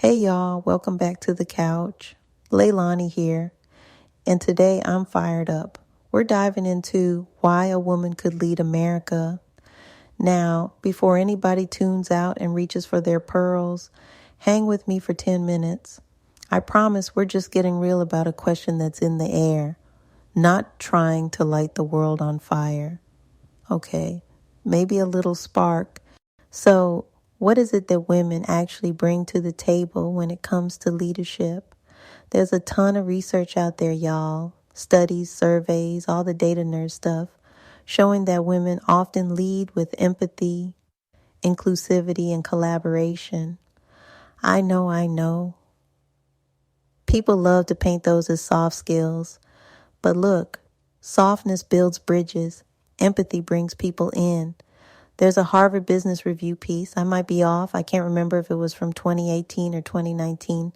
Hey y'all, welcome back to the couch. Leilani here, and today I'm fired up. We're diving into why a woman could lead America. Now, before anybody tunes out and reaches for their pearls, hang with me for 10 minutes. I promise we're just getting real about a question that's in the air, not trying to light the world on fire. Okay, maybe a little spark. So, what is it that women actually bring to the table when it comes to leadership? There's a ton of research out there, y'all. Studies, surveys, all the data nerd stuff, showing that women often lead with empathy, inclusivity, and collaboration. I know. People love to paint those as soft skills. But look, softness builds bridges. Empathy brings people in. There's a Harvard Business Review piece. I might be off. I can't remember if it was from 2018 or 2019.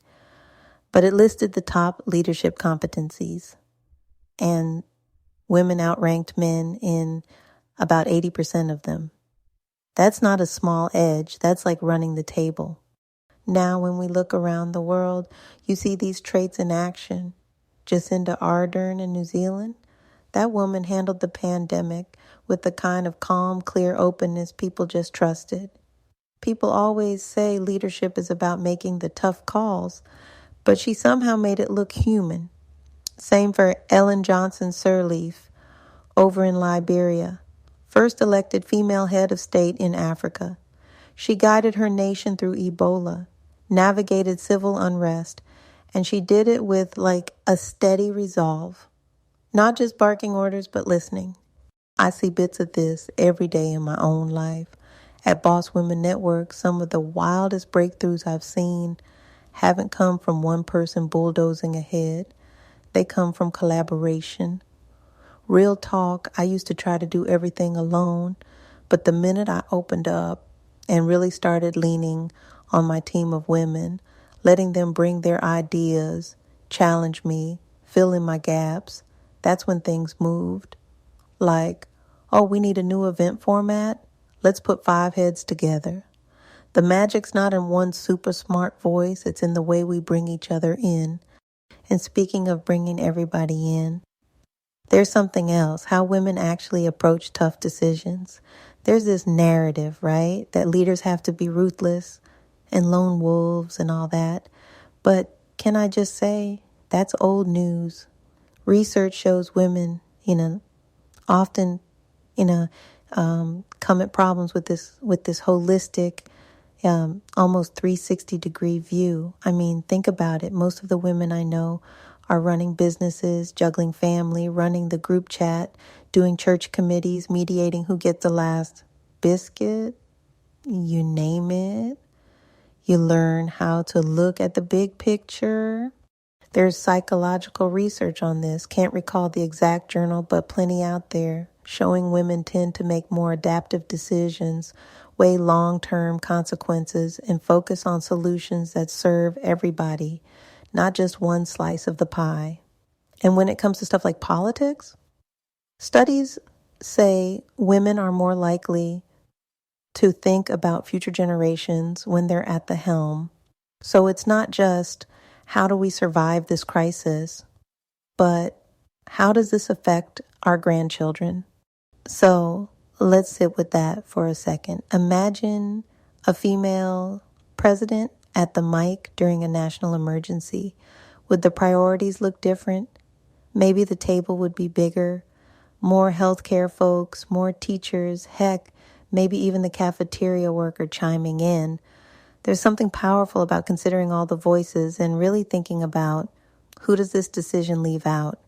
But it listed the top leadership competencies. And women outranked men in about 80% of them. That's not a small edge. That's like running the table. Now, when we look around the world, you see these traits in action. Jacinda Ardern in New Zealand, that woman handled the pandemic with the kind of calm, clear openness people just trusted. People always say leadership is about making the tough calls, but she somehow made it look human. Same for Ellen Johnson Sirleaf over in Liberia, first elected female head of state in Africa. She guided her nation through Ebola, navigated civil unrest, and she did it with like a steady resolve. Not just barking orders, but listening. I see bits of this every day in my own life. At Boss Women Network, some of the wildest breakthroughs I've seen haven't come from one person bulldozing ahead. They come from collaboration. Real talk, I used to try to do everything alone, but the minute I opened up and really started leaning on my team of women, letting them bring their ideas, challenge me, fill in my gaps, that's when things moved. Like, oh, we need a new event format? Let's put 5 heads together. The magic's not in one super smart voice, it's in the way we bring each other in. And speaking of bringing everybody in, there's something else, how women actually approach tough decisions. There's this narrative, right, that leaders have to be ruthless and lone wolves and all that. But can I just say, that's old news. Research shows women, often, come at problems with this holistic, almost 360-degree view. I mean, think about it. Most of the women I know are running businesses, juggling family, running the group chat, doing church committees, mediating who gets the last biscuit, you name it. You learn how to look at the big picture. There's psychological research on this. Can't recall the exact journal, but plenty out there showing women tend to make more adaptive decisions, weigh long-term consequences, and focus on solutions that serve everybody, not just one slice of the pie. And when it comes to stuff like politics, studies say women are more likely to think about future generations when they're at the helm. So it's not just how do we survive this crisis, but how does this affect our grandchildren? So let's sit with that for a second. Imagine a female president at the mic during a national emergency. Would the priorities look different? Maybe the table would be bigger, more healthcare folks, more teachers, heck, maybe even the cafeteria worker chiming in. There's something powerful about considering all the voices and really thinking about who does this decision leave out?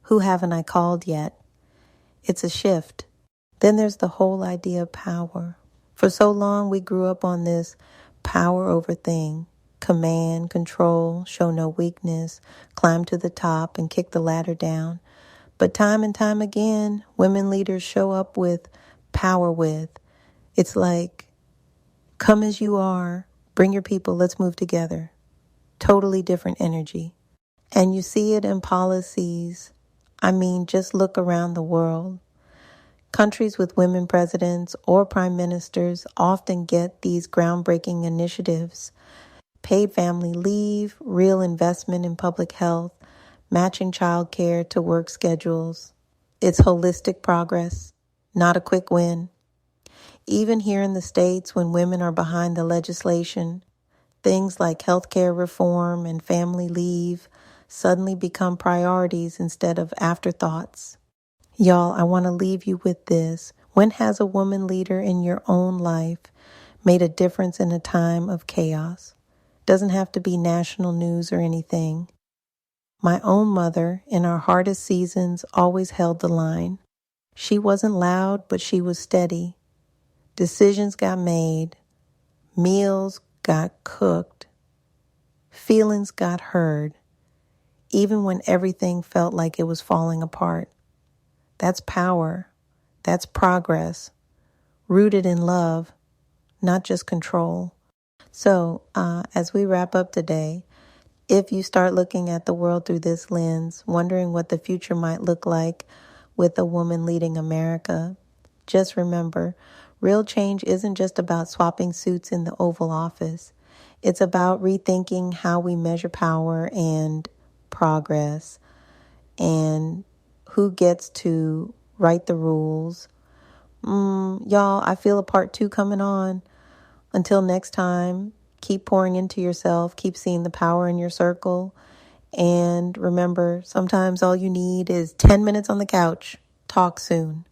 Who haven't I called yet? It's a shift. Then there's the whole idea of power. For so long, we grew up on this power over thing. Command, control, show no weakness, climb to the top and kick the ladder down. But time and time again, women leaders show up with power with. It's like, come as you are, bring your people, let's move together. Totally different energy. And you see it in policies. I mean, just look around the world. Countries with women presidents or prime ministers often get these groundbreaking initiatives. paid family leave, real investment in public health, matching childcare to work schedules. It's holistic progress, not a quick win. Even here in the States, when women are behind the legislation, things like healthcare reform and family leave suddenly become priorities instead of afterthoughts. Y'all, I want to leave you with this. When has a woman leader in your own life made a difference in a time of chaos? Doesn't have to be national news or anything. My own mother, in our hardest seasons, always held the line. She wasn't loud, but she was steady. Decisions got made. Meals got cooked. Feelings got heard, even when everything felt like it was falling apart. That's power. That's progress, rooted in love, not just control. So, as we wrap up today, if you start looking at the world through this lens, wondering what the future might look like with a woman leading America, just remember, real change isn't just about swapping suits in the Oval Office. It's about rethinking how we measure power and progress and who gets to write the rules. Y'all, I feel a part 2 coming on. Until next time, keep pouring into yourself, keep seeing the power in your circle. And remember, sometimes all you need is 10 minutes on the couch. Talk soon.